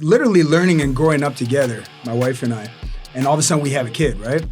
literally learning and growing up together, my wife and I, and all of a sudden we have a kid, right?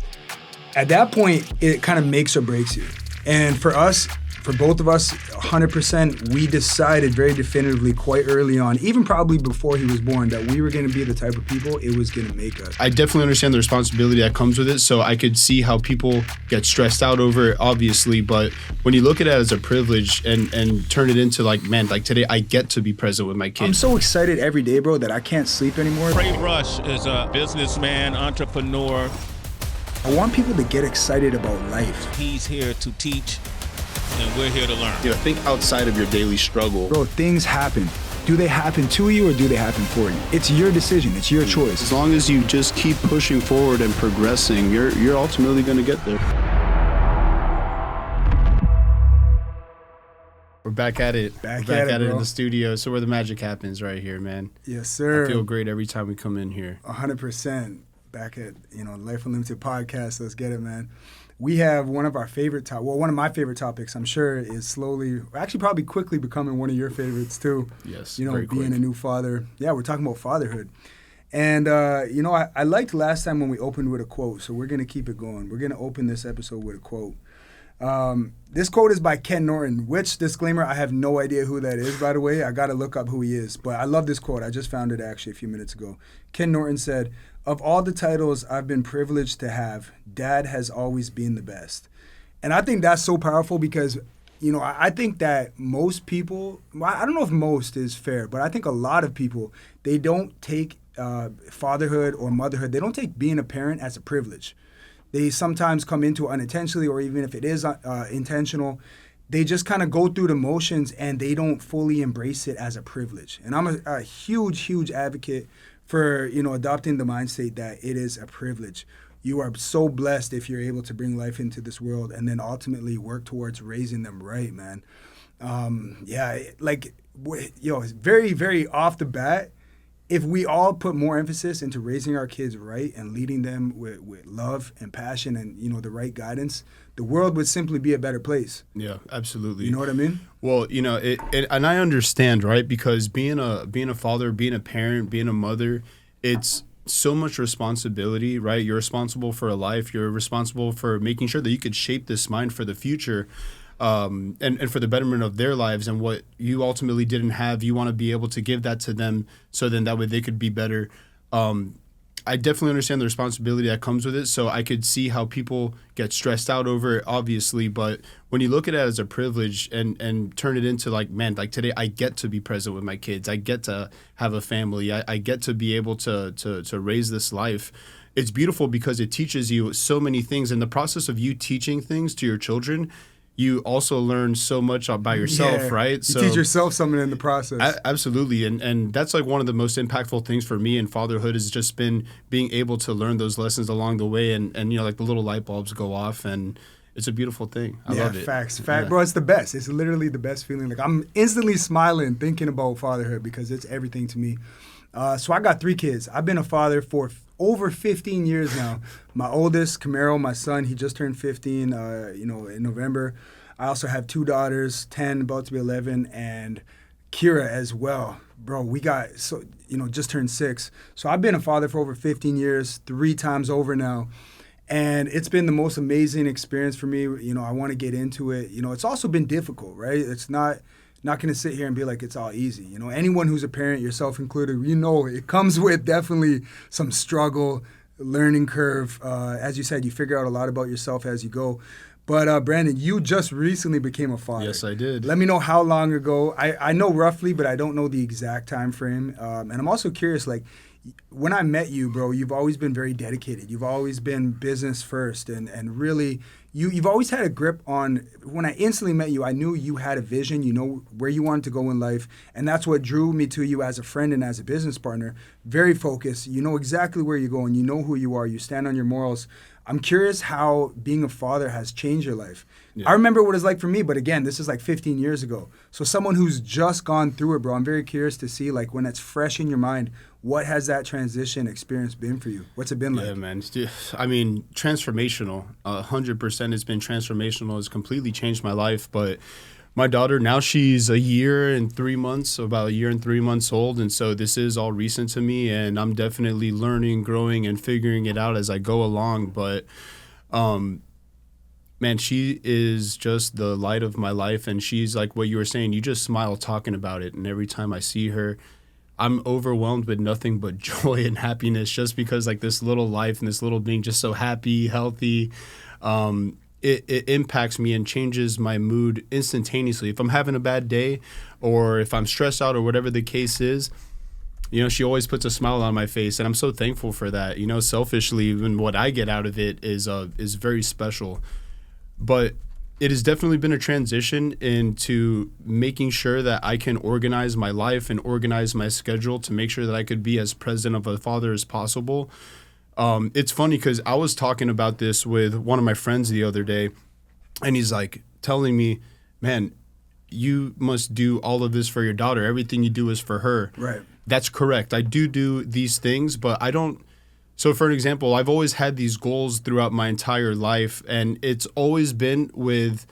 At that point, it kind of makes or breaks you. And for us, for both of us, 100%, we decided very definitively quite early on, even probably before he was born, that we were going to be the type of people it was going to make us. I definitely understand the responsibility that comes with it, so I could see how people get stressed out over it, obviously, but when you look at it as a privilege and turn it into like, man, like today I get to be present with my kids. I'm so excited every day, bro, that I can't sleep anymore. Trey Rush is a businessman, entrepreneur. I want people to get excited about life. He's here to teach, and we're here to learn. You know, think outside of your daily struggle. Bro, things happen. Do they happen to you or do they happen for you? It's your decision. It's your choice. As long as you just keep pushing forward and progressing, you're ultimately going to get there. We're back at it. Back at it in the studio. So where the magic happens right here, man. Yes, sir. I feel great every time we come in here. 100%. Back at, Life Unlimited podcast. Let's get it, man. We have one of my favorite topics, I'm sure, is probably quickly becoming one of your favorites too. Yes, being quick. A new father. Yeah, we're talking about fatherhood. And, I liked last time when we opened with a quote, so we're going to keep it going. We're going to open this episode with a quote. This quote is by Ken Norton, which, disclaimer, I have no idea who that is, by the way. I got to look up who he is. But I love this quote. I just found it actually a few minutes ago. Ken Norton said, "Of all the titles I've been privileged to have, Dad has always been the best." And I think that's so powerful because, I think that most people, I don't know if most is fair, but I think a lot of people, they don't take fatherhood or motherhood, they don't take being a parent as a privilege. They sometimes come into it unintentionally, or even if it is intentional, they just kind of go through the motions and they don't fully embrace it as a privilege. And I'm a huge, huge advocate for, adopting the mindset that it is a privilege. You are so blessed if you're able to bring life into this world and then ultimately work towards raising them right, man. It's very, very off the bat, if we all put more emphasis into raising our kids right and leading them with love and passion and, the right guidance, the world would simply be a better place. Yeah, absolutely. You know what I mean? Well, and I understand, right? Because being a father, being a parent, being a mother, it's so much responsibility, right? You're responsible for a life. You're responsible for making sure that you could shape this mind for the future. And for the betterment of their lives and what you ultimately didn't have, you want to be able to give that to them so then that way they could be better. I definitely understand the responsibility that comes with it, so I could see how people get stressed out over it, obviously, but when you look at it as a privilege and turn it into like, man, like today I get to be present with my kids, I get to have a family, I get to be able to raise this life. It's beautiful because it teaches you so many things. In the process of you teaching things to your children, you also learn so much by yourself, right? You teach yourself something in the process. Absolutely. And that's like one of the most impactful things for me in fatherhood has just been being able to learn those lessons along the way and like the little light bulbs go off and it's a beautiful thing. I love it. Facts. Bro, it's the best. It's literally the best feeling. Like I'm instantly smiling thinking about fatherhood because it's everything to me. So I got 3 kids. I've been a father for over 15 years now. My oldest, Camaro, my son, he just turned 15, in November. I also have 2 daughters, 10, about to be 11, and Kira as well. Bro, we got, just turned 6. So I've been a father for over 15 years, 3 times over now. And it's been the most amazing experience for me. I want to get into it. It's also been difficult, right? It's not going to sit here and be like it's all easy. Anyone who's a parent, yourself included, it comes with definitely some struggle, learning curve. As you said, you figure out a lot about yourself as you go. But Brandon, you just recently became a father. Yes, I did. Let me know how long ago. I know roughly, but I don't know the exact time frame. And I'm also curious, like, when I met you, bro, you've always been very dedicated. You've always been business first and really you've always had a grip on, when I instantly met you, I knew you had a vision, where you wanted to go in life. And that's what drew me to you as a friend and as a business partner. Very focused. You know exactly where you're going. You know who you are. You stand on your morals. I'm curious how being a father has changed your life. Yeah. I remember what it was like for me, but again, this is like 15 years ago. So someone who's just gone through it, bro, I'm very curious to see, like, when it's fresh in your mind, what has that transition experience been for you? What's it been like? Yeah, man. I mean, transformational. 100% it's been transformational. It's completely changed my life. But My daughter, now she's a year and 3 months, about a year and 3 months old. And so this is all recent to me, and I'm definitely learning, growing, and figuring it out as I go along. But, man, she is just the light of my life. And she's like what you were saying, you just smile talking about it. And every time I see her, I'm overwhelmed with nothing but joy and happiness, just because like this little life and this little being just so happy, healthy, it impacts me and changes my mood instantaneously. If I'm having a bad day or if I'm stressed out or whatever the case is, you know, she always puts a smile on my face, and I'm so thankful for that. You know, selfishly, even what I get out of it is very special. But it has definitely been a transition into making sure that I can organize my life and organize my schedule to make sure that I could be as present of a father as possible. It's funny because I was talking about this with one of my friends the other day, and he's like telling me, man, you must do all of this for your daughter. Everything you do is for her. Right. That's correct. I do these things, but I don't. So for an example, I've always had these goals throughout my entire life, and it's always been with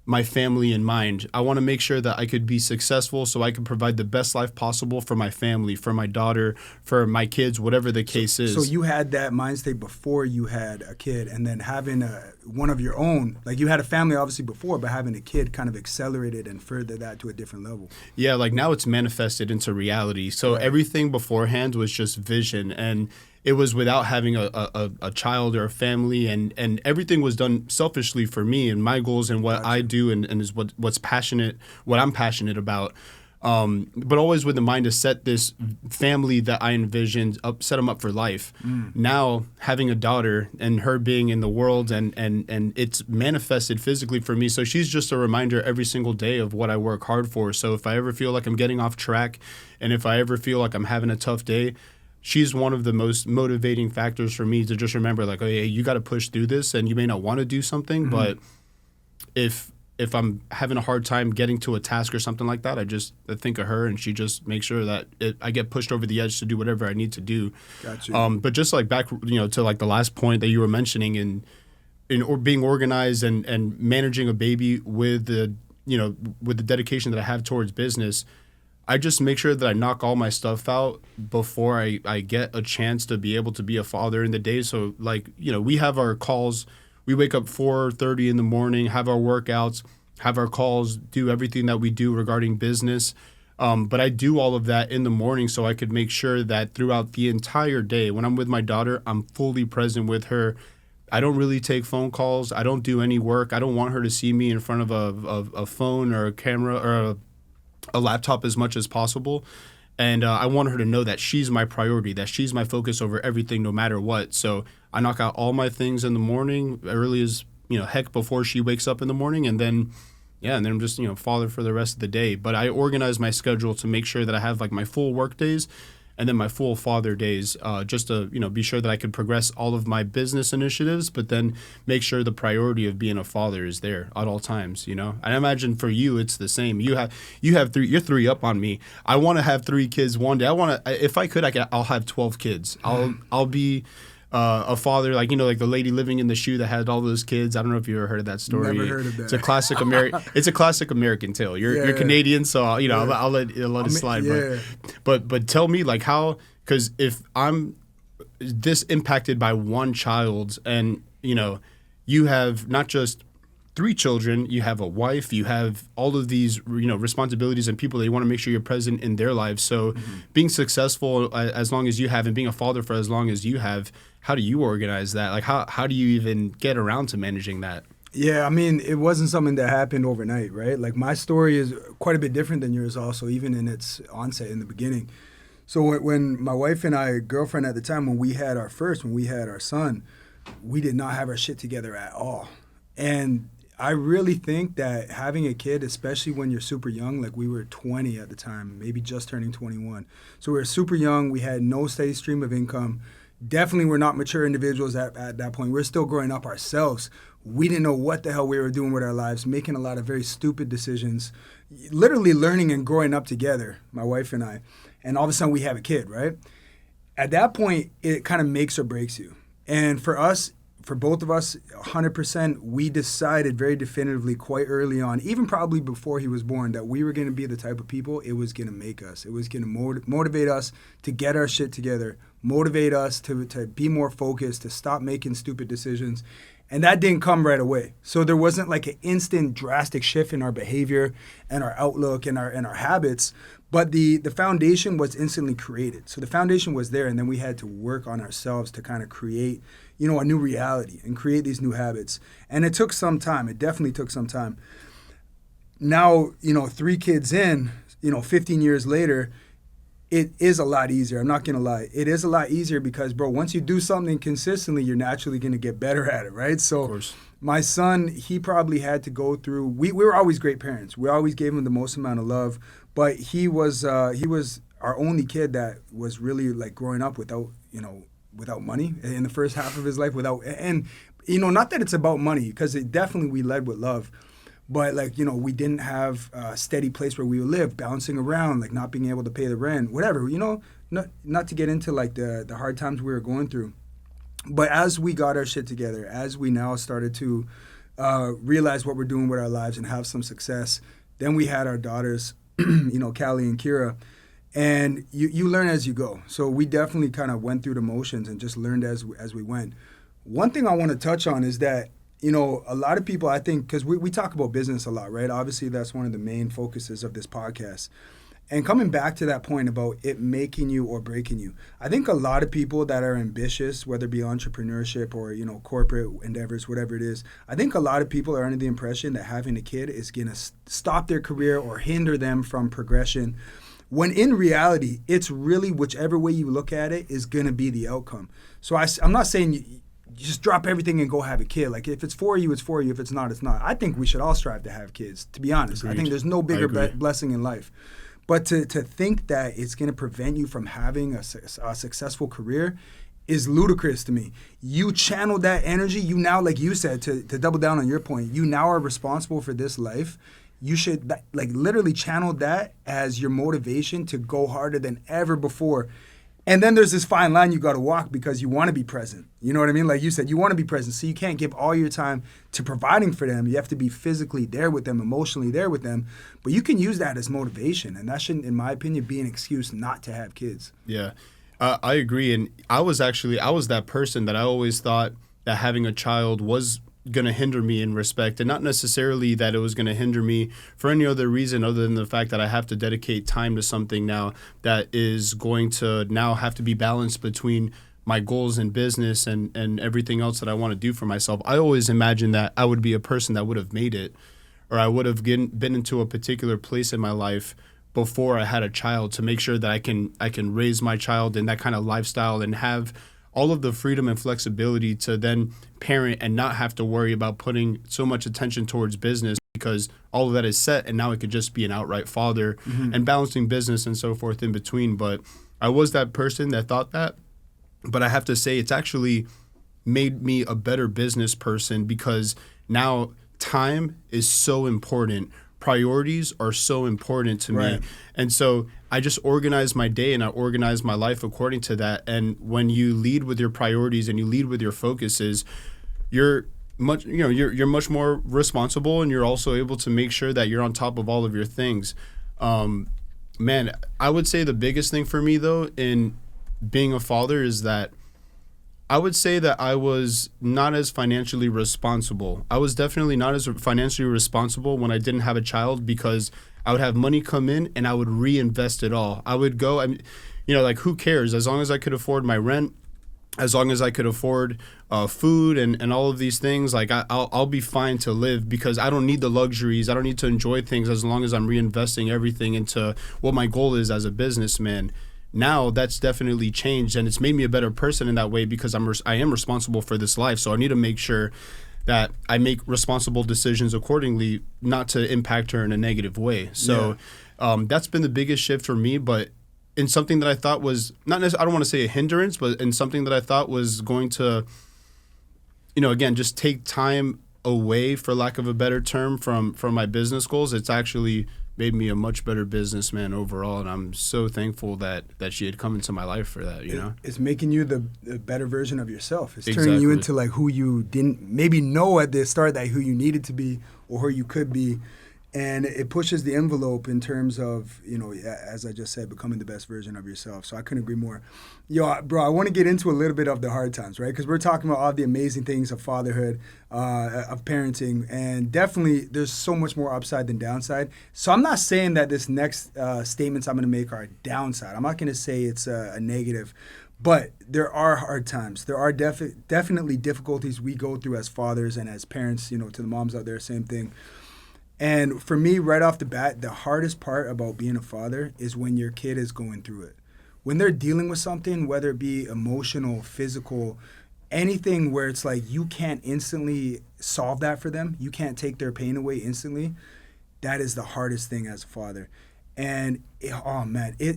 my family in mind. I want to make sure that I could be successful so I can provide the best life possible for my family, for my daughter, for my kids, whatever the case is. So you had that mind state before you had a kid, and then having one of your own, like you had a family obviously before, but having a kid kind of accelerated and furthered that to a different level. Yeah, like now it's manifested into reality. So everything beforehand was just vision, and it was without having a child or a family, and everything was done selfishly for me and my goals and what I do and is what I'm passionate about. But always with the mind to set this family that I envisioned up, set them up for life. Now having a daughter and her being in the world and it's manifested physically for me. So she's just a reminder every single day of what I work hard for. So if I ever feel like I'm getting off track, and if I ever feel like I'm having a tough day, she's one of the most motivating factors for me to just remember, like, oh, yeah, you got to push through this, and you may not want to do something, but if I'm having a hard time getting to a task or something like that, I think of her, and she just makes sure that I get pushed over the edge to do whatever I need to do. Gotcha. But just like back, to like the last point that you were mentioning, in being organized and managing a baby with the dedication that I have towards business, I just make sure that I knock all my stuff out before I get a chance to be able to be a father in the day. So, like, we have our calls. We wake up 4:30 in the morning, have our workouts, have our calls, do everything that we do regarding business. But I do all of that in the morning so I could make sure that throughout the entire day, when I'm with my daughter, I'm fully present with her. I don't really take phone calls. I don't do any work. I don't want her to see me in front of a phone or a camera or a laptop as much as possible. And I want her to know that she's my priority, that she's my focus over everything, no matter what. So I knock out all my things in the morning, early as heck, before she wakes up in the morning, and then I'm just father for the rest of the day. But I organize my schedule to make sure that I have like my full work days and then my full father days, just to be sure that I can progress all of my business initiatives, but then make sure the priority of being a father is there at all times. And I imagine for you it's the same. You have three. You're 3 up on me. I want to have 3 kids one day. If I could, I'll have 12 kids. I'll be a father, like the lady living in the shoe that had all those kids. I don't know if you ever heard of that story. Never heard of that. It's a classic American. It's a classic American tale. You're Canadian, so I'll let it slide. Yeah. But tell me, like, how, because if I'm this impacted by one child, and you have not just 3 children, you have a wife, you have all of these responsibilities and people that you want to make sure you're present in their lives. So being successful as long as you have, and being a father for as long as you have, how do you organize that? Like, how do you even get around to managing that? Yeah, I mean, it wasn't something that happened overnight, right? Like, my story is quite a bit different than yours also, even in its onset in the beginning. So when my wife and I, girlfriend at the time, when we had our son, we did not have our shit together at all. And I really think that having a kid, especially when you're super young, like we were 20 at the time, maybe just turning 21. So we were super young. We had no steady stream of income. Definitely we're not mature individuals at that point. We're still growing up ourselves. We didn't know what the hell we were doing with our lives, making a lot of very stupid decisions, literally learning and growing up together, my wife and I. And all of a sudden we have a kid, right? At that point, it kind of makes or breaks you. And for us, for both of us, 100%, we decided very definitively quite early on, even probably before he was born, that we were going to be the type of people it was going to make us. It was going to motivate us to get our shit together, motivate us to be more focused, to stop making stupid decisions. And that didn't come right away. So there wasn't like an instant drastic shift in our behavior and our outlook and our habits. But the foundation was instantly created. So the foundation was there, and then we had to work on ourselves to kind of create, you know, a new reality and create these new habits. And it took some time. It definitely took some time. Now, you know, 3 kids in, you know, 15 years later, it is a lot easier. I'm not going to lie. It is a lot easier because, bro, once you do something consistently, you're naturally going to get better at it, right? So my son, he probably had to go through, we were always great parents. We always gave him the most amount of love, but he was our only kid that was really like growing up without money in the first half of his life, and you know, not that it's about money, because it definitely, we led with love. But, like, you know, we didn't have a steady place where we would live, bouncing around, like not being able to pay the rent, whatever, you know, not to get into, like, the hard times we were going through. But as we got our shit together, as we now started to realize what we're doing with our lives and have some success, then we had our daughters, you know, Callie and Kira. And you learn as you go. So we definitely kind of went through the motions and just learned as we went. One thing I want to touch on is that, you know, a lot of people, I think, because we talk about business a lot, right? Obviously, that's one of the main focuses of this podcast. And coming back to that point about it making you or breaking you, I think a lot of people that are ambitious, whether it be entrepreneurship or, you know, corporate endeavors, whatever it is, I think a lot of people are under the impression that having a kid is going to stop their career or hinder them from progression, when in reality, it's really whichever way you look at it is going to be the outcome. So I'm not saying you just drop everything and go have a kid. Like, if it's for you, it's for you. If it's not, it's not. I think we should all strive to have kids, to be honest. Agreed. I think there's no bigger blessing in life. But to think that it's going to prevent you from having a successful career is ludicrous to me. You channel that energy. You now, like you said, to double down on your point, you now are responsible for this life. You should, like, literally channel that as your motivation to go harder than ever before. And then there's this fine line you got to walk, because you want to be present. You know what I mean? Like you said, you want to be present. So you can't give all your time to providing for them. You have to be physically there with them, emotionally there with them. But you can use that as motivation. And that shouldn't, in my opinion, be an excuse not to have kids. Yeah, I agree. And I was that person that I always thought that having a child was going to hinder me in respect, and not necessarily that it was going to hinder me for any other reason other than the fact that I have to dedicate time to something now that is going to now have to be balanced between my goals in business and everything else that I want to do for myself. I always imagined that I would be a person that would have made it, or I would have been into a particular place in my life before I had a child, to make sure that I can raise my child in that kind of lifestyle and have all of the freedom and flexibility to then parent and not have to worry about putting so much attention towards business, because all of that is set, and now I could just be an outright father and balancing business and so forth in between. But I was that person that thought that. But I have to say, it's actually made me a better business person, because now time is so important. Priorities are so important to me. And so I just organize my day and I organize my life according to that. And when you lead with your priorities and you lead with your focuses, you're much more responsible, and you're also able to make sure that you're on top of all of your things. Man, I would say the biggest thing for me, though, in being a father is that I would say that I was not as financially responsible. I was definitely not as financially responsible when I didn't have a child, because I would have money come in and I would reinvest it all. I would go, like, who cares? As long as I could afford my rent, as long as I could afford food and all of these things, like, I'll be fine to live, because I don't need the luxuries. I don't need to enjoy things, as long as I'm reinvesting everything into what my goal is as a businessman. Now that's definitely changed, and it's made me a better person in that way, because I am responsible for this life. So I need to make sure that I make responsible decisions accordingly, not to impact her in a negative way. So that's been the biggest shift for me. But in something that I thought was not necessarily, I don't want to say a hindrance, but in something that I thought was going to, again, just take time away, for lack of a better term, from my business goals, it's actually made me a much better businessman overall, and I'm so thankful that she had come into my life for that, you know? It's making you the better version of yourself. It's turning Exactly. you into like who you didn't maybe know at the start, that who you needed to be or who you could be. And it pushes the envelope in terms of, you know, as I just said, becoming the best version of yourself. So I couldn't agree more. Yo, bro, I want to get into a little bit of the hard times, right? Because we're talking about all the amazing things of fatherhood, of parenting. And definitely there's so much more upside than downside. So I'm not saying that this next statements I'm going to make are a downside. I'm not going to say it's a negative. But there are hard times. There are definitely difficulties we go through as fathers and as parents, you know, to the moms out there, same thing. And for me, right off the bat, the hardest part about being a father is when your kid is going through it. When they're dealing with something, whether it be emotional, physical, anything where it's like you can't instantly solve that for them, you can't take their pain away instantly, that is the hardest thing as a father. And,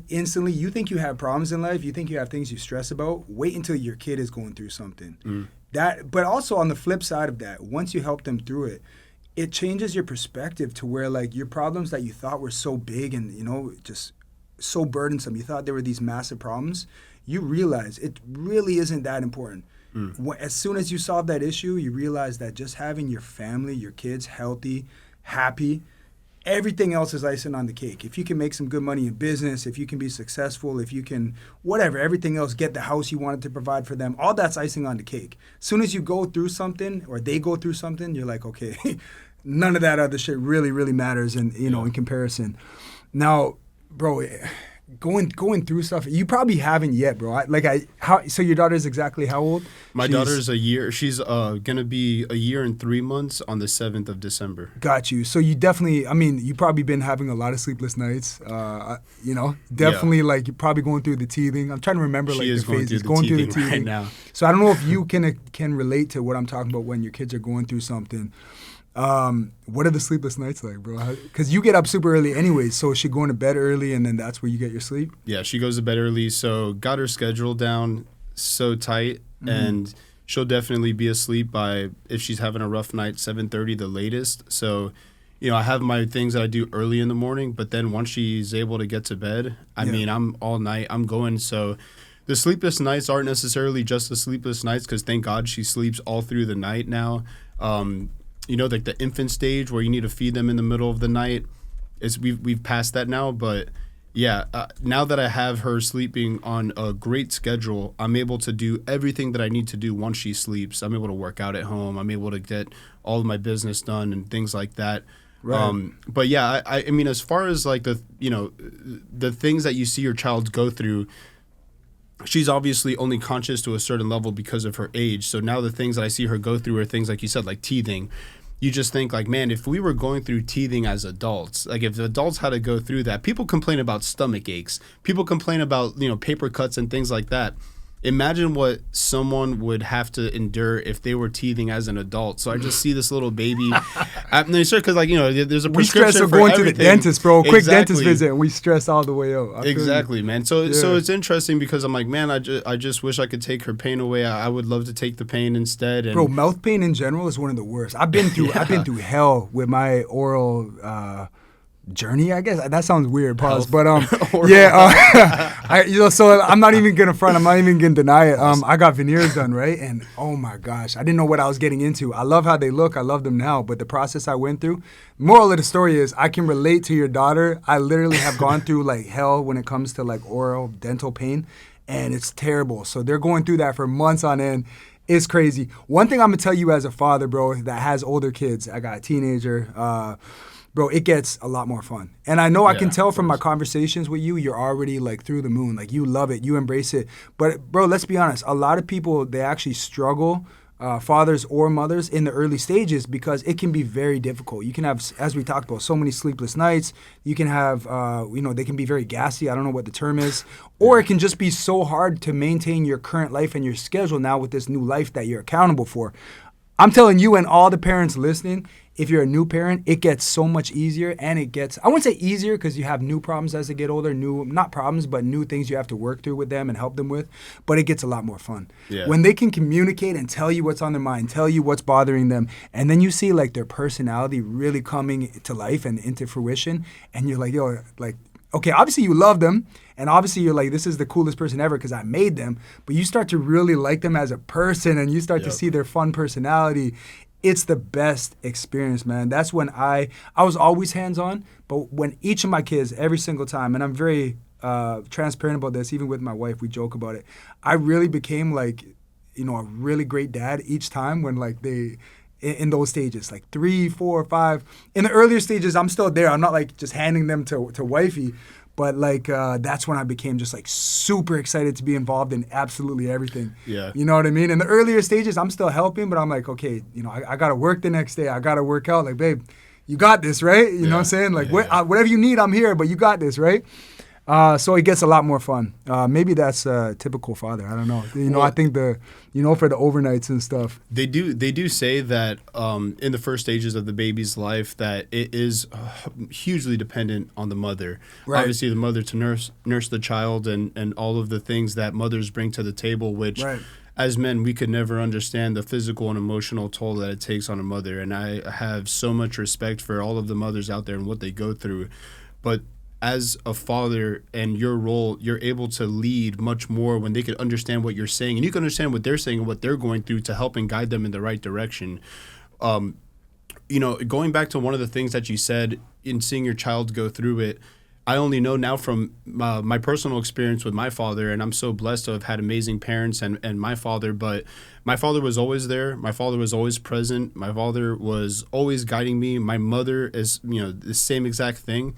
instantly, you think you have problems in life, you think you have things you stress about, wait until your kid is going through something. But also on the flip side of that, once you help them through it, it changes your perspective to where, like, your problems that you thought were so big and, you know, just so burdensome, you thought there were these massive problems, you realize it really isn't that important. As soon as you solve that issue, you realize that just having your family, your kids healthy, happy, everything else is icing on the cake. If you can make some good money in business, if you can be successful, if you can, whatever, everything else, get the house you wanted to provide for them, all that's icing on the cake. As soon as you go through something or they go through something, you're like, okay, none of that other shit really, really matters in comparison. Now, bro, going through stuff, you probably haven't yet, bro. So your daughter's exactly how old? My daughter's a year. She's gonna be a year and 3 months on the 7th of December. Got you. So you definitely, you probably been having a lot of sleepless nights. Definitely, like, you're probably going through the teething. I'm trying to remember She like is the phases. going through the teething right now. So I don't know if you can relate to what I'm talking about when your kids are going through something. What are the sleepless nights like, bro? Because you get up super early anyways, so is she going to bed early and then that's where you get your sleep? Yeah, she goes to bed early, so got her schedule down so tight, and she'll definitely be asleep by, if she's having a rough night, 7:30 the latest. So, you know, I have my things that I do early in the morning, but then once she's able to get to bed, I'm all night, I'm going. So the sleepless nights aren't necessarily just the sleepless nights, because thank God she sleeps all through the night now. Like the infant stage where you need to feed them in the middle of the night, we've passed that now. But yeah, now that I have her sleeping on a great schedule, I'm able to do everything that I need to do once she sleeps. I'm able to work out at home. I'm able to get all of my business done and things like that. Right. But yeah, I mean, as far as like the things that you see your child go through, she's obviously only conscious to a certain level because of her age. So now the things that I see her go through are things like you said, like teething. You just think like, man, if we were going through teething as adults, like if the adults had to go through that, people complain about stomach aches. People complain about, paper cuts and things like that. Imagine what someone would have to endure if they were teething as an adult. So I just see this little baby. Because, there's a prescription for everything. We stress of going to the dentist, bro. Quick dentist visit, and we stress all the way out. Exactly, man. So it's interesting because I'm like, man, I just wish I could take her pain away. I would love to take the pain instead. And bro, mouth pain in general is one of the worst. I've been through hell with my oral journey, I guess. That sounds weird, pause. But so I'm not even gonna front, I'm not even gonna deny it. I got veneers done, right? And oh my gosh, I didn't know what I was getting into. I love how they look, I love them now, but the process I went through, moral of the story is I can relate to your daughter. I literally have gone through like hell when it comes to like oral dental pain, and it's terrible. So they're going through that for months on end. It's crazy. One thing I'm gonna tell you as a father, bro, that has older kids, I got a teenager, bro, it gets a lot more fun. And I know I can tell from my conversations with you, you're already like through the moon. Like you love it, you embrace it. But bro, let's be honest. A lot of people, they actually struggle, fathers or mothers, in the early stages because it can be very difficult. You can have, as we talked about, so many sleepless nights. You can have, they can be very gassy. I don't know what the term is. Or it can just be so hard to maintain your current life and your schedule now with this new life that you're accountable for. I'm telling you and all the parents listening, if you're a new parent, it gets so much easier, and it gets, I wouldn't say easier because you have new problems as they get older, not problems, but new things you have to work through with them and help them with, but it gets a lot more fun. Yeah. When they can communicate and tell you what's on their mind, tell you what's bothering them, and then you see like their personality really coming to life and into fruition, and you're like, yo, like, okay, obviously you love them, and obviously you're like, this is the coolest person ever because I made them, but you start to really like them as a person, and you start to see their fun personality. It's the best experience, man. That's when I was always hands-on, but when each of my kids, every single time, and I'm very transparent about this, even with my wife, we joke about it, I really became like, a really great dad each time when like they, in those stages, like 3, 4, 5. In the earlier stages, I'm still there. I'm not like just handing them to wifey, but like that's when I became just like super excited to be involved in absolutely everything. Yeah. You know what I mean? In the earlier stages, I'm still helping, but I'm like, okay, I got to work the next day. I got to work out. Like, babe, you got this, right? You know what I'm saying? Like, whatever you need, I'm here, but you got this, right? So it gets a lot more fun. Maybe that's a typical father. I don't know. Well, I think for the overnights and stuff. They do say that in the first stages of the baby's life that it is hugely dependent on the mother. Right. Obviously, the mother to nurse the child and all of the things that mothers bring to the table, which as men, we could never understand the physical and emotional toll that it takes on a mother. And I have so much respect for all of the mothers out there and what they go through. But as a father and your role, you're able to lead much more when they can understand what you're saying, and you can understand what they're saying and what they're going through to help and guide them in the right direction. Going back to one of the things that you said in seeing your child go through it, I only know now from my personal experience with my father, and I'm so blessed to have had amazing parents and my father, but my father was always there. My father was always present. My father was always guiding me. My mother is, the same exact thing.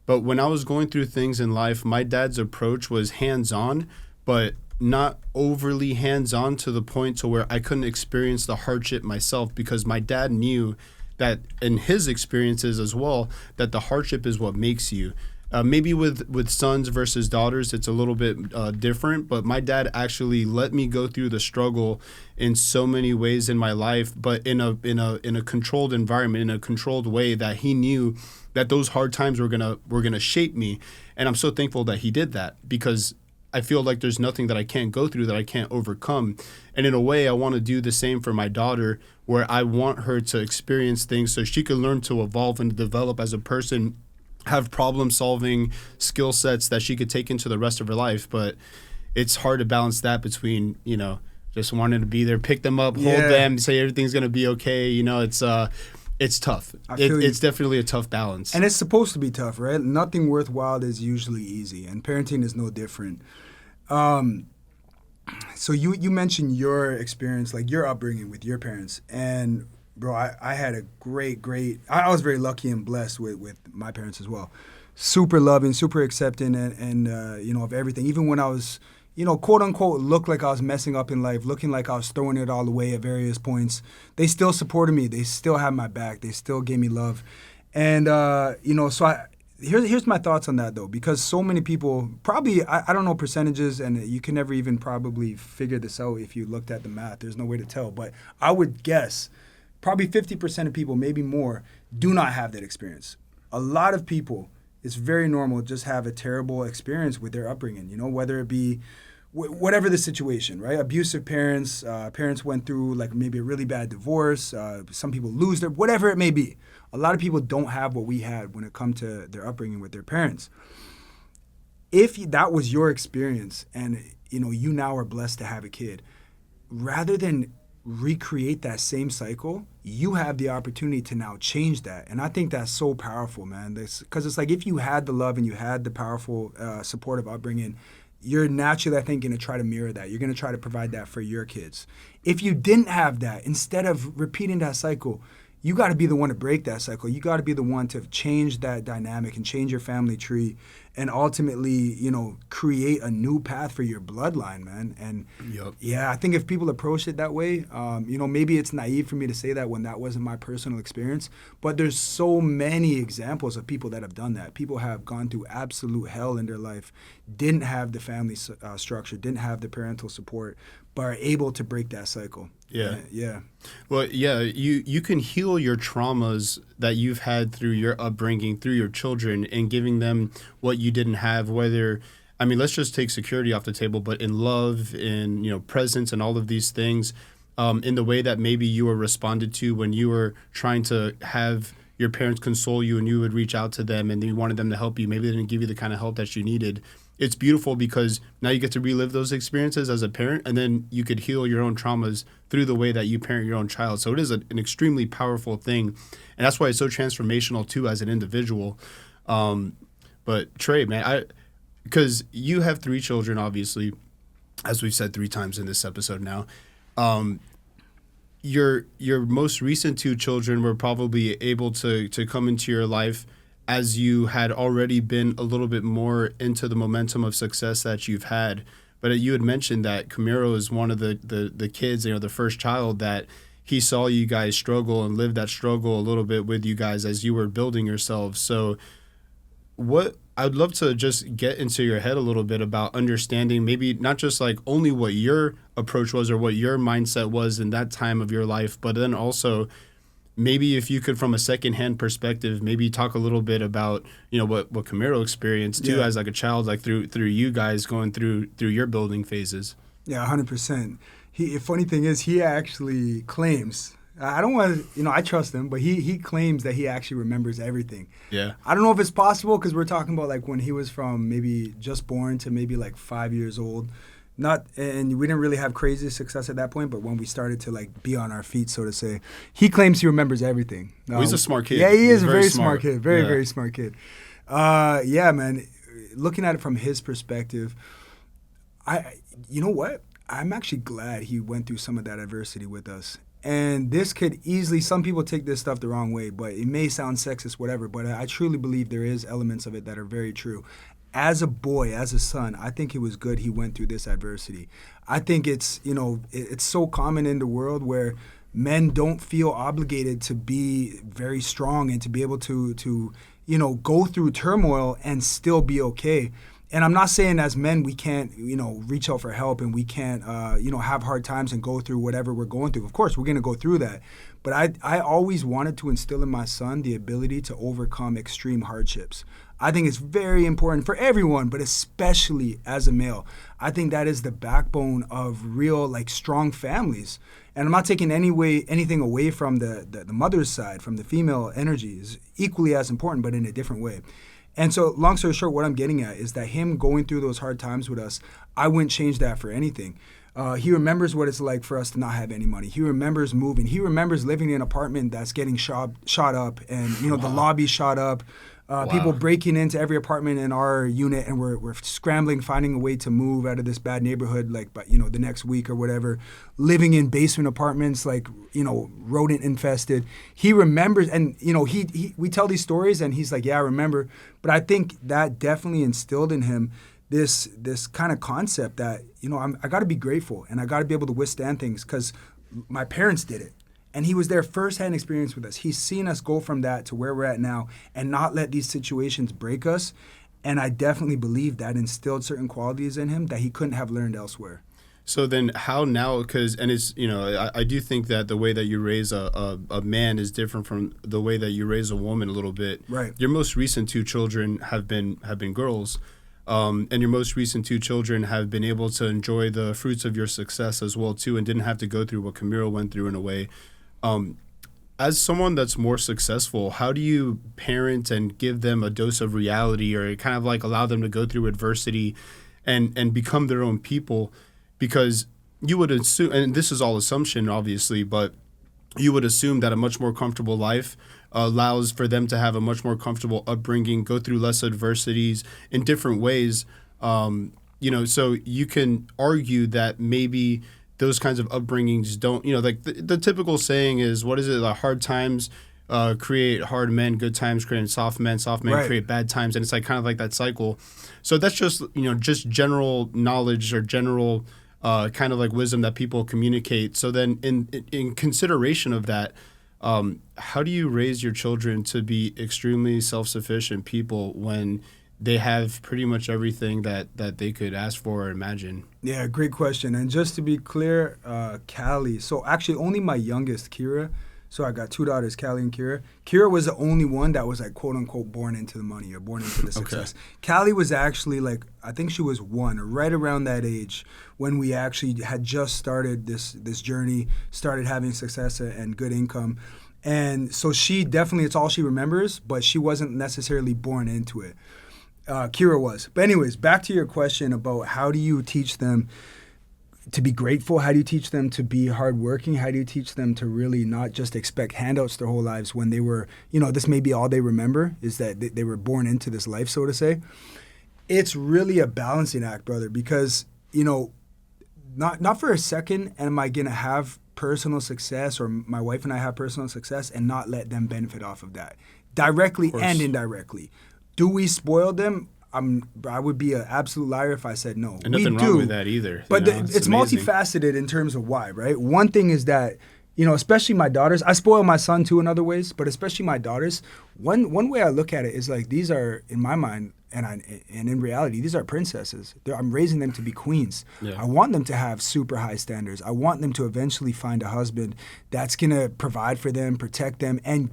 But when I was going through things in life, my dad's approach was hands-on, but not overly hands-on to the point to where I couldn't experience the hardship myself, because my dad knew that in his experiences as well, that the hardship is what makes you. Maybe with sons versus daughters, it's a little bit different, but my dad actually let me go through the struggle in so many ways in my life, but in a controlled environment, in a controlled way that he knew that those hard times were gonna shape me. And I'm so thankful that he did that, because I feel like there's nothing that I can't go through that I can't overcome. And in a way, I want to do the same for my daughter, where I want her to experience things so she can learn to evolve and develop as a person, have problem-solving skill sets that she could take into the rest of her life. But it's hard to balance that between, just wanting to be there, pick them up, hold them, say everything's going to be okay. It's tough. It's definitely a tough balance. And it's supposed to be tough, right? Nothing worthwhile is usually easy, and parenting is no different. So you mentioned your experience, like your upbringing with your parents, and bro, I had a great, I was very lucky and blessed with my parents as well. Super loving, super accepting, and of everything. Even when I was, quote unquote, looked like I was messing up in life, looking like I was throwing it all away at various points, they still supported me. They still had my back. They still gave me love. And, so here's my thoughts on that, though, because so many people, probably, I don't know percentages, and you can never even probably figure this out if you looked at the math. There's no way to tell. But I would guess probably 50% of people, maybe more, do not have that experience. A lot of people, it's very normal, just have a terrible experience with their upbringing, whether it be whatever the situation, right? Abusive parents, parents went through like maybe a really bad divorce, some people lose their, whatever it may be. A lot of people don't have what we had when it comes to their upbringing with their parents. If that was your experience and, you now are blessed to have a kid, rather than recreate that same cycle, you have the opportunity to now change that. And I think that's so powerful, man. Because it's like if you had the love and you had the powerful, supportive upbringing, you're naturally, I think, going to try to mirror that. You're going to try to provide that for your kids. If you didn't have that, instead of repeating that cycle, you got to be the one to break that cycle. You got to be the one to change that dynamic and change your family tree and ultimately, you know, create a new path for your bloodline, man. And yeah, I think if people approach it that way, you know, maybe it's naive for me to say that when that wasn't my personal experience, but there's so many examples of people that have done that. People have gone through absolute hell in their life, didn't have the family structure, didn't have the parental support, but are able to break that cycle. Yeah. Well, yeah, you can heal your traumas that you've had through your upbringing, through your children, and giving them what you didn't have, whether, I mean, let's just take security off the table, but in love, in, you know, presence and all of these things, in the way that maybe you were responded to when you were trying to have your parents console you and you would reach out to them and you wanted them to help you. Maybe they didn't give you the kind of help that you needed. It's beautiful because now you get to relive those experiences as a parent, and then you could heal your own traumas through the way that you parent your own child. So it is an extremely powerful thing, and that's why it's so transformational too as an individual. But Trey, man, because you have 3 children, obviously, as we've said 3 times in this episode now. Your most recent 2 children were probably able to come into your life as you had already been a little bit more into the momentum of success that you've had. But you had mentioned that Camaro is one of the kids, you know, the first child that he saw you guys struggle and live that struggle a little bit with you guys as you were building yourselves. So I'd love to just get into your head a little bit about understanding maybe not just like only what your approach was or what your mindset was in that time of your life, but then also maybe if you could, from a secondhand perspective, maybe talk a little bit about, you know, what Camaro experienced too, as like a child, like through you guys going through your building phases. Yeah, 100%. Funny thing is, he actually claims, I don't want to, you know, I trust him, but he claims that he actually remembers everything. Yeah. I don't know if it's possible because we're talking about like when he was from maybe just born to maybe like 5 years old. And we didn't really have crazy success at that point, but when we started to like be on our feet, so to say, he claims he remembers everything. He's a smart kid. Yeah, he is He's a very smart smart kid. Very smart kid. Yeah, man. Looking at it from his perspective, you know what? I'm actually glad he went through some of that adversity with us. And this could easily, some people take this stuff the wrong way, but it may sound sexist, whatever, but I truly believe there is elements of it that are very true. As a boy, as a son, I think it was good he went through this adversity. I think it's, you know, it's so common in the world where men don't feel obligated to be very strong and to be able to you know, go through turmoil and still be okay. And I'm not saying as men we can't, you know, reach out for help and we can't, you know, have hard times and go through whatever we're going through. Of course, we're going to go through that. But I always wanted to instill in my son the ability to overcome extreme hardships. I think it's very important for everyone, but especially as a male. I think that is the backbone of real, like, strong families. And I'm not taking anything away from the mother's side, from the female energy is equally as important, but in a different way. And so, long story short, what I'm getting at is that him going through those hard times with us, I wouldn't change that for anything. He remembers what it's like for us to not have any money. He remembers moving. He remembers living in an apartment that's getting shot up, and you know the lobby shot up. People breaking into every apartment in our unit, and we're scrambling, finding a way to move out of this bad neighborhood, like, but you know, the next week or whatever. Living in basement apartments, like, you know, rodent infested. He remembers, and you know, we tell these stories, and he's like, yeah, I remember. But I think that definitely instilled in him this kind of concept that, you know, I got to be grateful and I got to be able to withstand things because my parents did it. And he was their firsthand experience with us. He's seen us go from that to where we're at now and not let these situations break us. And I definitely believe that instilled certain qualities in him that he couldn't have learned elsewhere. So then how now, and it's, you know, I do think that the way that you raise a man is different from the way that you raise a woman a little bit. Right. Your most recent 2 children have been girls. And your most recent 2 children have been able to enjoy the fruits of your success as well too, and didn't have to go through what Camilo went through in a way. As someone that's more successful, how do you parent and give them a dose of reality, or kind of like allow them to go through adversity and become their own people? Because you would assume, and this is all assumption obviously, but you would assume that a much more comfortable life allows for them to have a much more comfortable upbringing, go through less adversities in different ways. You know, so you can argue that maybe those kinds of upbringings don't, you know, like the typical saying is, what is it? Hard times create hard men, good times create soft men create bad times, and it's like kind of like that cycle. So that's just just general knowledge or general kind of like wisdom that people communicate. So then in consideration of that, how do you raise your children to be extremely self-sufficient people when they have pretty much everything that they could ask for or imagine? Yeah, great question. And just to be clear, Callie, so actually only my youngest, Kira, so I got 2 daughters, Callie and Kira. Kira was the only one that was like quote unquote born into the money or born into the success. Callie was actually like, I think she was 1 or right around that age when we actually had just started this journey, started having success and good income. And so she definitely, it's all she remembers, but she wasn't necessarily born into it. Kira was. But anyways, back to your question about how do you teach them to be grateful? How do you teach them to be hardworking? How do you teach them to really not just expect handouts their whole lives when they were, this may be all they remember is that they were born into this life, so to say. It's really a balancing act, brother, because, not for a second am I going to have personal success or my wife and I have personal success and not let them benefit off of that, directly and indirectly. Do we spoil them? I would be an absolute liar if I said no. And nothing wrong with that either. But it's multifaceted in terms of why, right? One thing is that, especially my daughters, I spoil my son too in other ways, but especially my daughters, one way I look at it is like these are, in my mind, and in reality, these are princesses. I'm raising them to be queens. Yeah. I want them to have super high standards. I want them to eventually find a husband that's going to provide for them, protect them, and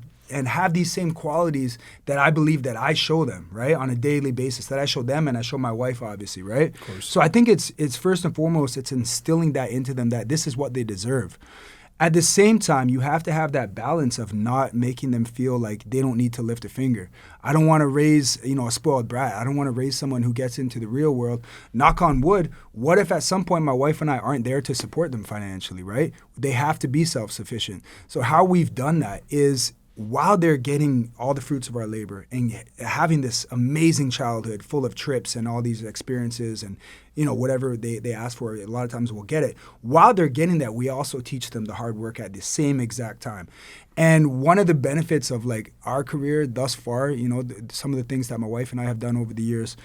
have these same qualities that I believe that I show them, right, on a daily basis, that I show them and I show my wife, obviously, right? Of course. So I think it's first and foremost, it's instilling that into them that this is what they deserve. At the same time, you have to have that balance of not making them feel like they don't need to lift a finger. I don't want to raise, a spoiled brat. I don't want to raise someone who gets into the real world. Knock on wood, what if at some point my wife and I aren't there to support them financially, right? They have to be self-sufficient. So how we've done that is while they're getting all the fruits of our labor and having this amazing childhood full of trips and all these experiences and, whatever they ask for, a lot of times we'll get it. While they're getting that, we also teach them the hard work at the same exact time. And one of the benefits of like our career thus far, some of the things that my wife and I have done over the years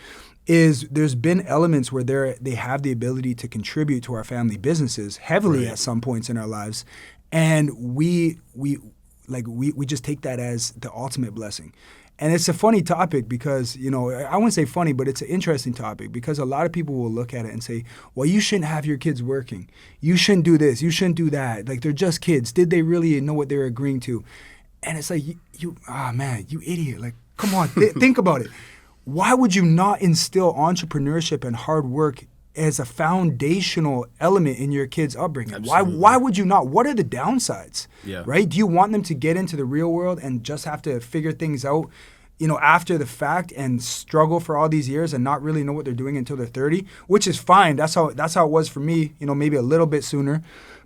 is there's been elements where they have the ability to contribute to our family businesses heavily at some points in our lives. And we just take that as the ultimate blessing. And it's a funny topic because, I wouldn't say funny, but it's an interesting topic because a lot of people will look at it and say, well, you shouldn't have your kids working. You shouldn't do this. You shouldn't do that. Like, they're just kids. Did they really know what they're agreeing to? And it's like, you idiot. Like, come on, think about it. Why would you not instill entrepreneurship and hard work as a foundational element in your kids' upbringing? Absolutely. Why would you not? What are the downsides? Yeah. Right? Do you want them to get into the real world and just have to figure things out, after the fact and struggle for all these years and not really know what they're doing until they're 30? Which is fine. That's how it was for me, maybe a little bit sooner.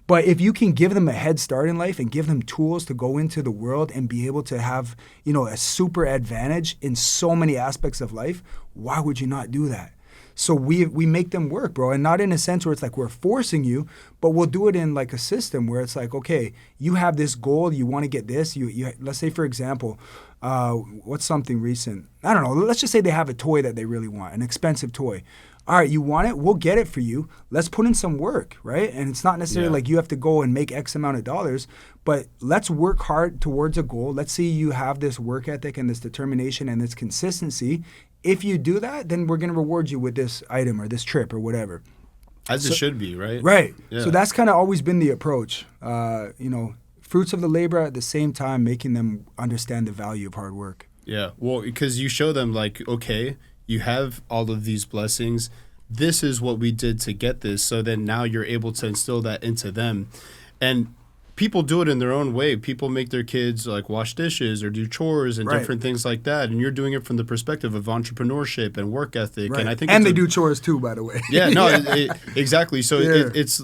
But if you can give them a head start in life and give them tools to go into the world and be able to have, a super advantage in so many aspects of life, why would you not do that? So we make them work, bro, and not in a sense where it's like we're forcing you, but we'll do it in like a system where it's like, okay, you have this goal, you want to get this. You let's say, for example, what's something recent? I don't know. Let's just say they have a toy that they really want, an expensive toy. All right, you want it? We'll get it for you. Let's put in some work, right? And it's not necessarily like you have to go and make X amount of dollars, but let's work hard towards a goal. Let's see you have this work ethic and this determination and this consistency. If you do that, then we're going to reward you with this item or this trip or whatever. As it should be, right? Right. Yeah. So that's kind of always been the approach. Fruits of the labor at the same time, making them understand the value of hard work. Yeah. Well, because you show them like, okay, you have all of these blessings. This is what we did to get this. So then now you're able to instill that into them. And people do it in their own way. People make their kids like wash dishes or do chores and different things like that. And you're doing it from the perspective of entrepreneurship and work ethic. Right. And I think they do chores too, by the way. Yeah, no, exactly. So it's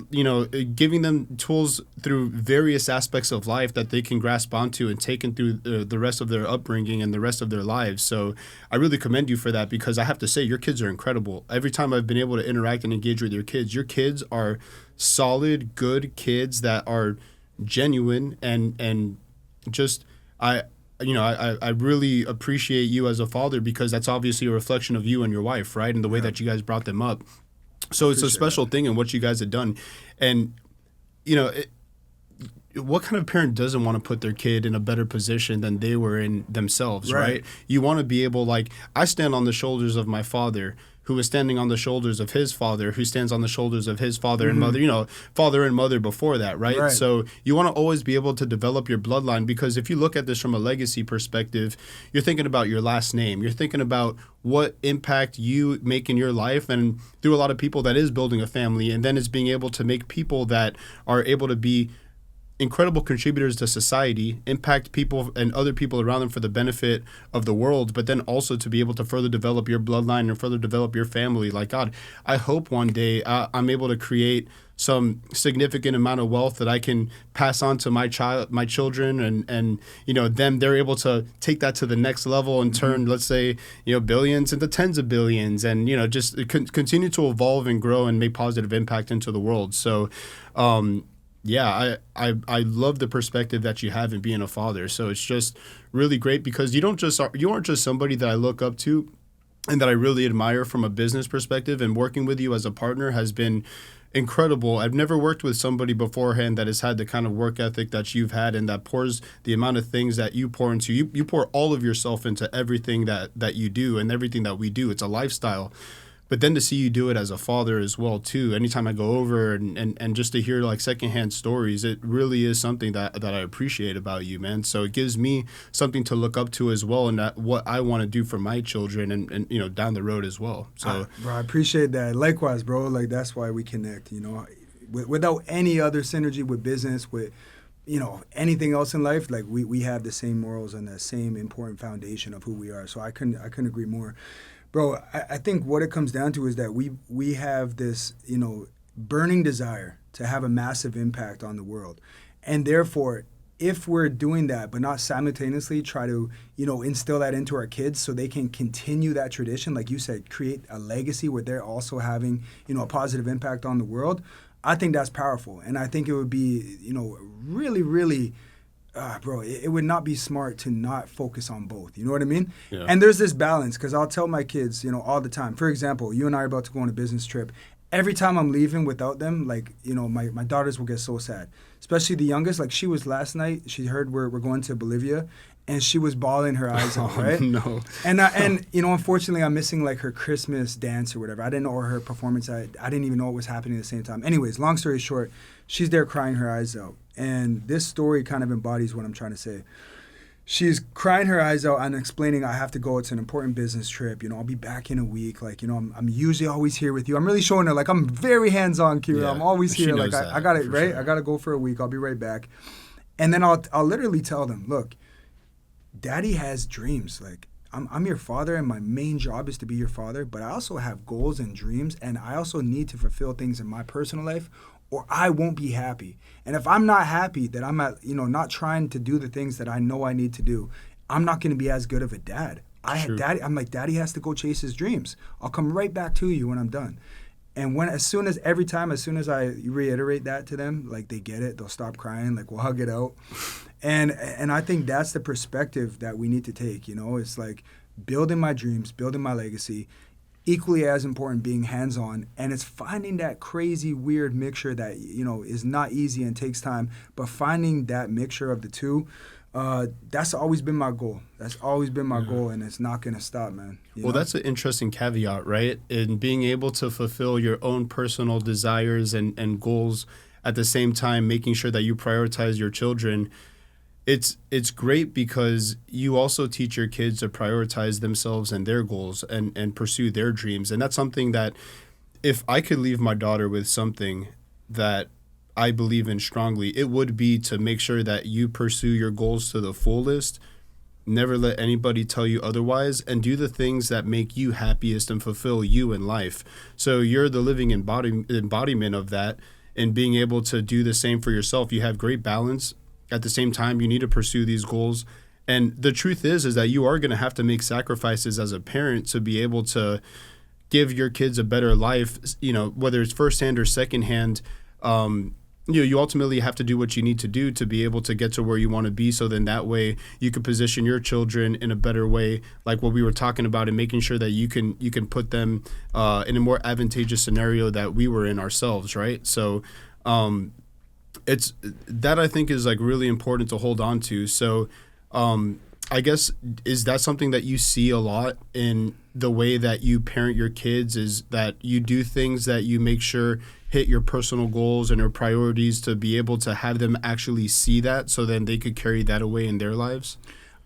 giving them tools through various aspects of life that they can grasp onto and take through the rest of their upbringing and the rest of their lives. So I really commend you for that because I have to say your kids are incredible. Every time I've been able to interact and engage with your kids are solid, good kids that are genuine and just I really appreciate you as a father, because that's obviously a reflection of you and your wife, right? And the way that you guys brought them up. So it's a special thing in what you guys have done. And, what kind of parent doesn't want to put their kid in a better position than they were in themselves, right? You want to be able, like, I stand on the shoulders of my father, who is standing on the shoulders of his father, who stands on the shoulders of his father and mother, father and mother before that, right? So you want to always be able to develop your bloodline, because if you look at this from a legacy perspective, you're thinking about your last name. You're thinking about what impact you make in your life, and through a lot of people, that is building a family. And then it's being able to make people that are able to be incredible contributors to society, impact people and other people around them for the benefit of the world, but then also to be able to further develop your bloodline and further develop your family. Like, God, I hope one day I'm able to create some significant amount of wealth that I can pass on to my children, and them, they're able to take that to the next level and turn, let's say, billions into tens of billions, and just continue to evolve and grow and make positive impact into the world. So, I love the perspective that you have in being a father. So it's just really great, because you aren't just somebody that I look up to and that I really admire from a business perspective, and working with you as a partner has been incredible. I've never worked with somebody beforehand that has had the kind of work ethic that you've had, and that pours the amount of things that you pour into. You pour all of yourself into everything that you do and everything that we do. It's a lifestyle. But then to see you do it as a father as well, too, anytime I go over and just to hear like secondhand stories, it really is something that I appreciate about you, man. So it gives me something to look up to as well, and that what I want to do for my children and down the road as well. So, bro, I appreciate that. Likewise, bro. Like, that's why we connect, Without any other synergy with business, with anything else in life, like we have the same morals and the same important foundation of who we are. So I couldn't agree more. Bro, I think what it comes down to is that we have this, burning desire to have a massive impact on the world. And therefore, if we're doing that, but not simultaneously try to, instill that into our kids so they can continue that tradition, like you said, create a legacy where they're also having, a positive impact on the world, I think that's powerful. And I think it would be, really, really... bro, it would not be smart to not focus on both. You know what I mean? Yeah. And there's this balance, because I'll tell my kids, all the time. For example, you and I are about to go on a business trip. Every time I'm leaving without them, like, my daughters will get so sad. Especially the youngest. Like, she was last night. She heard we're going to Bolivia, and she was bawling her eyes out, right? No. And unfortunately, I'm missing like her Christmas dance or whatever. I didn't know her performance. I didn't even know what was happening at the same time. Anyways, long story short, she's there crying her eyes out. And this story kind of embodies what I'm trying to say. She's crying her eyes out and explaining, I have to go. It's an important business trip. I'll be back in a week. Like, I'm usually always here with you. I'm really showing her, like, I'm very hands-on, Kira. Yeah, I'm always here. Like, I got it, right? Sure. I got to go for a week. I'll be right back. And then I'll literally tell them, look, Daddy has dreams. Like, I'm your father, and my main job is to be your father. But I also have goals and dreams, and I also need to fulfill things in my personal life, or I won't be happy. And if I'm not happy that I'm not trying to do the things that I know I need to do, I'm not going to be as good of a dad. Daddy has to go chase his dreams. I'll come right back to you when I'm done. And as soon as I reiterate that to them, like, they get it, they'll stop crying, like, we'll hug it out. And I think that's the perspective that we need to take, It's like building my dreams, building my legacy, equally as important being hands-on, and it's finding that crazy, weird mixture that, is not easy and takes time, but finding that mixture of the two, that's always been my goal. That's always been my goal, and it's not going to stop, man. Well, that's an interesting caveat, right? In being able to fulfill your own personal desires and goals at the same time, making sure that you prioritize your children. It's great because you also teach your kids to prioritize themselves and their goals and pursue their dreams. And that's something that if I could leave my daughter with something that I believe in strongly, it would be to make sure that you pursue your goals to the fullest, never let anybody tell you otherwise, and do the things that make you happiest and fulfill you in life. So you're the living embodiment of that, and being able to do the same for yourself. You have great balance. At the same time, you need to pursue these goals. And the truth is that you are going to have to make sacrifices as a parent to be able to give your kids a better life, whether it's firsthand or secondhand. you ultimately have to do what you need to do to be able to get to where you want to be. So then that way you can position your children in a better way, like what we were talking about, and making sure that you can put them in a more advantageous scenario that we were in ourselves, right? So it's that I think is like really important to hold on to. So I guess, is that something that you see a lot in the way that you parent your kids, is that you do things that you make sure hit your personal goals and your priorities to be able to have them actually see that, so then they could carry that away in their lives?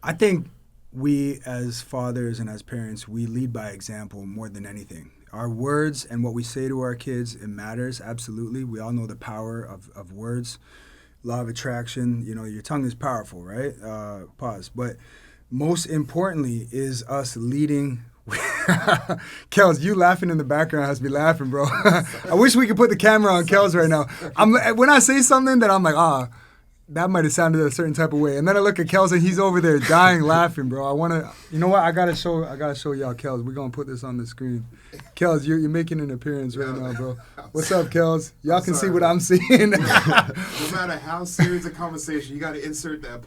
I think we as fathers and as parents, we lead by example more than anything. Our words and what we say to our kids, it matters, absolutely. We all know the power of words, law of attraction. Your tongue is powerful, right? Pause. But most importantly is us leading. Kels, you laughing in the background has me laughing, bro. I wish we could put the camera on Kels right now. When I say something that I'm like, that might have sounded a certain type of way, and then I look at Kels and he's over there dying laughing, bro. I wanna, you know what? I gotta show y'all Kels. We're gonna put this on the screen. Kels, you're making an appearance right now, bro. What's up, Kels? Y'all can see what I'm seeing. No matter how serious a conversation, you gotta insert that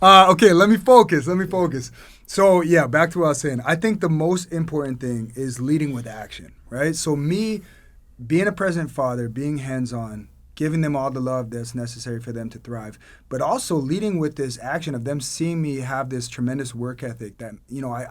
part. Okay, let me focus. So, yeah, back to what I was saying. I think the most important thing is leading with action, right? So me being a present father, being hands-on, giving them all the love that's necessary for them to thrive, but also leading with this action of them seeing me have this tremendous work ethic that,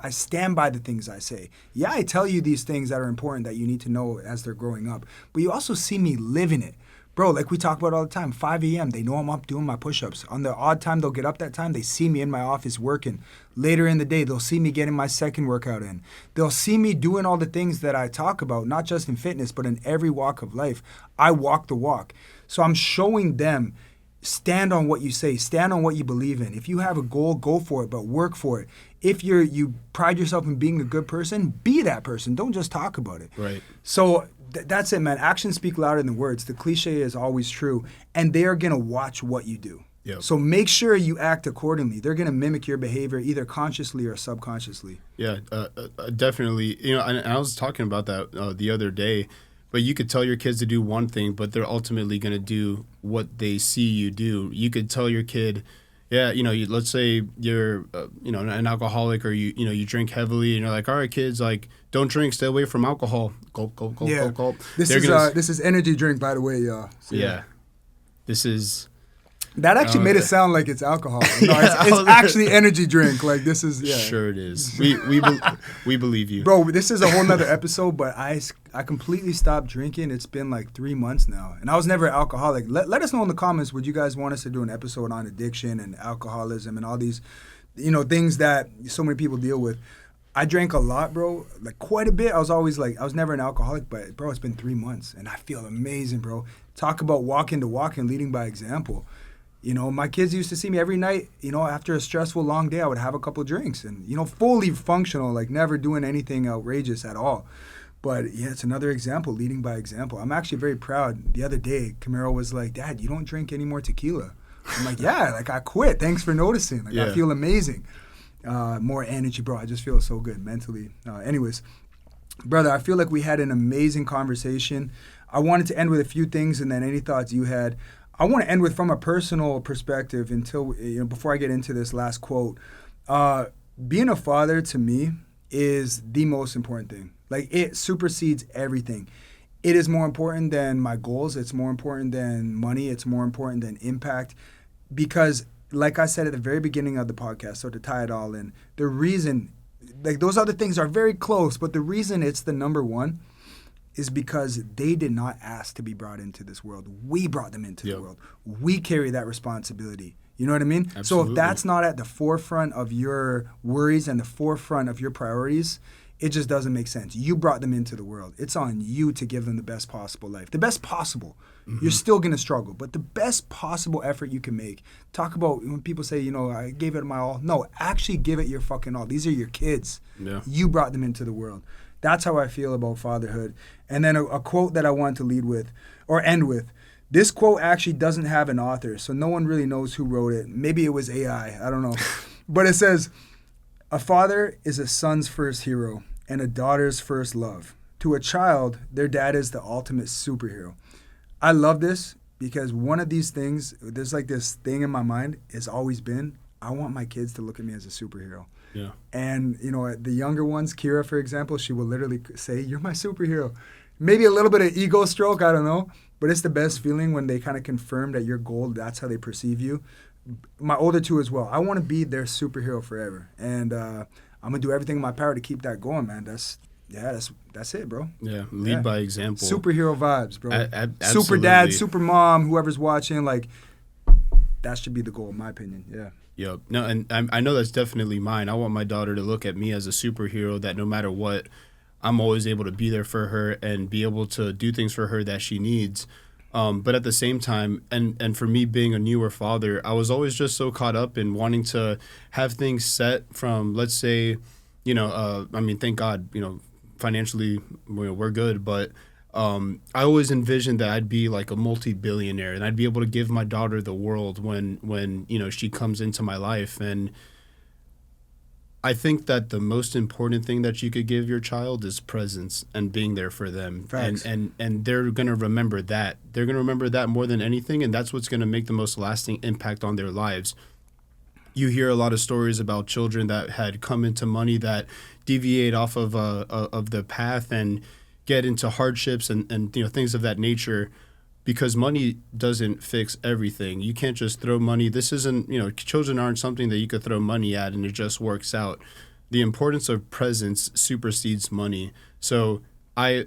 I stand by the things I say. Yeah, I tell you these things that are important that you need to know as they're growing up, but you also see me living it. Bro, like we talk about all the time, 5 a.m., they know I'm up doing my push-ups. On the odd time they'll get up that time, they see me in my office working. Later in the day, they'll see me getting my second workout in. They'll see me doing all the things that I talk about, not just in fitness, but in every walk of life. I walk the walk. So I'm showing them, stand on what you say, stand on what you believe in. If you have a goal, go for it, but work for it. If you pride yourself in being a good person, be that person. Don't just talk about it. Right. So that's it, man. Actions speak louder than words. The cliche is always true, and they are going to watch what you do. Yep. So make sure you act accordingly. They're going to mimic your behavior either consciously or subconsciously. Yeah, definitely. And I was talking about that the other day, but you could tell your kids to do one thing, but they're ultimately going to do what they see you do. You could tell your kid, let's say you're, an alcoholic, or you drink heavily, and you're like, all right, kids, like, don't drink, stay away from alcohol. Gulp, gulp, gulp, gulp, gulp. This is energy drink, by the way, y'all. So, yeah. This is... That actually made it sound like it's alcohol. No, it's actually energy drink. Like, this is, yeah. Sure it is. We believe you. Bro, this is a whole nother episode, but I completely stopped drinking. It's been like 3 months now. And I was never an alcoholic. Let us know in the comments, would you guys want us to do an episode on addiction and alcoholism and all these, things that so many people deal with. I drank a lot, bro, like quite a bit. I was never an alcoholic, but, bro, it's been 3 months, and I feel amazing, bro. Talk about walking the walk and leading by example. My kids used to see me every night, after a stressful, long day, I would have a couple of drinks and, fully functional, like never doing anything outrageous at all. But, yeah, it's another example, leading by example. I'm actually very proud. The other day, Camaro was like, Dad, you don't drink any more tequila. I'm like, yeah, like I quit. Thanks for noticing. Like, I feel amazing. More energy, bro. I just feel so good mentally. Anyways, brother, I feel like we had an amazing conversation. I wanted to end with a few things, and then any thoughts you had. I want to end with from a personal perspective before I get into this last quote. Being a father to me is the most important thing. Like, it supersedes everything. It is more important than my goals. It's more important than money. It's more important than impact. Because, like I said at the very beginning of the podcast, so to tie it all in, the reason, like, those other things are very close, but the reason it's the number one is because they did not ask to be brought into this world. We brought them into the world. We carry that responsibility. You know what I mean? Absolutely. So if that's not at the forefront of your worries and the forefront of your priorities, it just doesn't make sense. You brought them into the world. It's on you to give them the best possible life. The best possible. Mm-hmm. You're still going to struggle, but the best possible effort you can make. Talk about when people say, I gave it my all. No, actually give it your fucking all. These are your kids. Yeah. You brought them into the world. That's how I feel about fatherhood. And then a quote that I want to lead with or end with. This quote actually doesn't have an author, so no one really knows who wrote it. Maybe it was AI. I don't know. But it says, a father is a son's first hero and a daughter's first love. To a child, their dad is the ultimate superhero. I love this because one of these things, there's like this thing in my mind, has always been, I want my kids to look at me as a superhero. Yeah. And, you know, the younger ones, Kira, for example, she will literally say, "You're my superhero." Maybe a little bit of ego stroke, I don't know. But it's the best feeling when they kind of confirm that you're gold, that's how they perceive you. My older two as well. I want to be their superhero forever. And I'm going to do everything in my power to keep that going, man. That's it, bro. Yeah, lead by example. Superhero vibes, bro. Absolutely. Super dad, super mom, whoever's watching, like, that should be the goal, in my opinion. Yeah. Yep. No, and I know that's definitely mine. I want my daughter to look at me as a superhero, that no matter what, I'm always able to be there for her and be able to do things for her that she needs. But at the same time, and for me being a newer father, I was always just so caught up in wanting to have things set from, let's say, I mean, thank God, financially we're good, but I always envisioned that I'd be like a multi-billionaire and I'd be able to give my daughter the world when she comes into my life. And I think that the most important thing that you could give your child is presence and being there for them. Facts. And they're going to remember that. They're going to remember that more than anything, and that's what's going to make the most lasting impact on their lives. You hear a lot of stories about children that had come into money that deviate off of the path and get into hardships and things of that nature, because money doesn't fix everything. You can't just throw money. This isn't, children aren't something that you could throw money at and it just works out. The importance of presence supersedes money. So I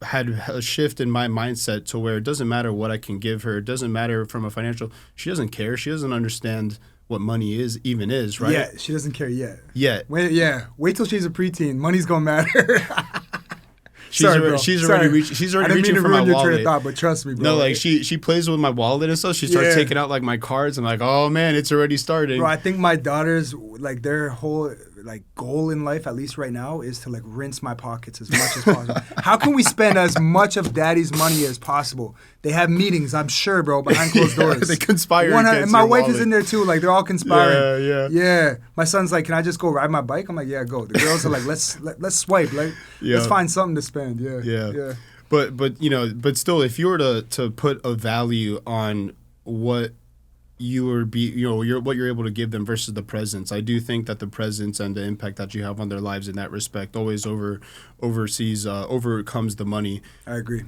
had a shift in my mindset to where it doesn't matter what I can give her. It doesn't matter from a financial, she doesn't care. She doesn't understand what money is, right? Yeah, she doesn't care yet. Yet. Wait till she's a preteen. Money's going to matter. She's already reaching for my wallet. I didn't mean to ruin your train of thought, but trust me, bro. No, like she plays with my wallet and stuff. She starts taking out like my cards. I'm like, oh man, it's already starting. Bro, I think my daughters, like, their whole goal in life, at least right now, is to like rinse my pockets as much as possible. How can we spend as much of daddy's money as possible? They have meetings, I'm sure, bro, behind closed doors. They conspire against and my your wife wallet. is in there too. Like, they're all conspiring. Yeah. My son's like, "Can I just go ride my bike?" I'm like, "Yeah, go." The girls are like, let's swipe. Like, let's find something to spend. Yeah. But still, if you were to put a value on what what you're able to give them versus the presence, I do think that the presence and the impact that you have on their lives in that respect always overcomes the money. I agree.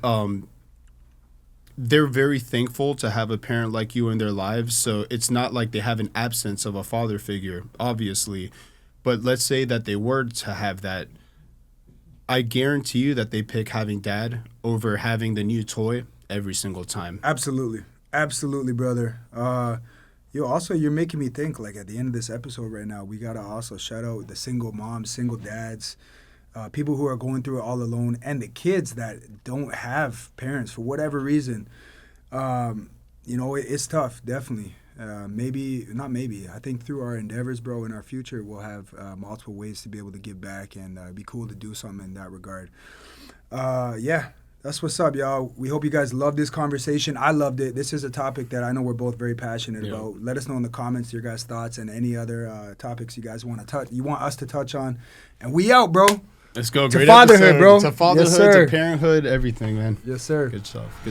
They're very thankful to have a parent like you in their lives, so it's not like they have an absence of a father figure, obviously. But let's say that they were to have that, I guarantee you that they pick having dad over having the new toy every single time. Absolutely, brother. You're making me think, like, at the end of this episode right now, we got to also shout out the single moms, single dads, people who are going through it all alone, and the kids that don't have parents for whatever reason. It's tough, definitely. I think through our endeavors, bro, in our future, we'll have multiple ways to be able to give back, and it'd be cool to do something in that regard. That's what's up, y'all. We hope you guys love this conversation. I loved it. This is a topic that I know we're both very passionate about. Let us know in the comments your guys' thoughts and any other topics you guys want us to touch on. And we out, bro. Let's go. To Great fatherhood, episode. bro. To fatherhood, Yes, sir. to parenthood, everything, man. Yes, sir. Good stuff.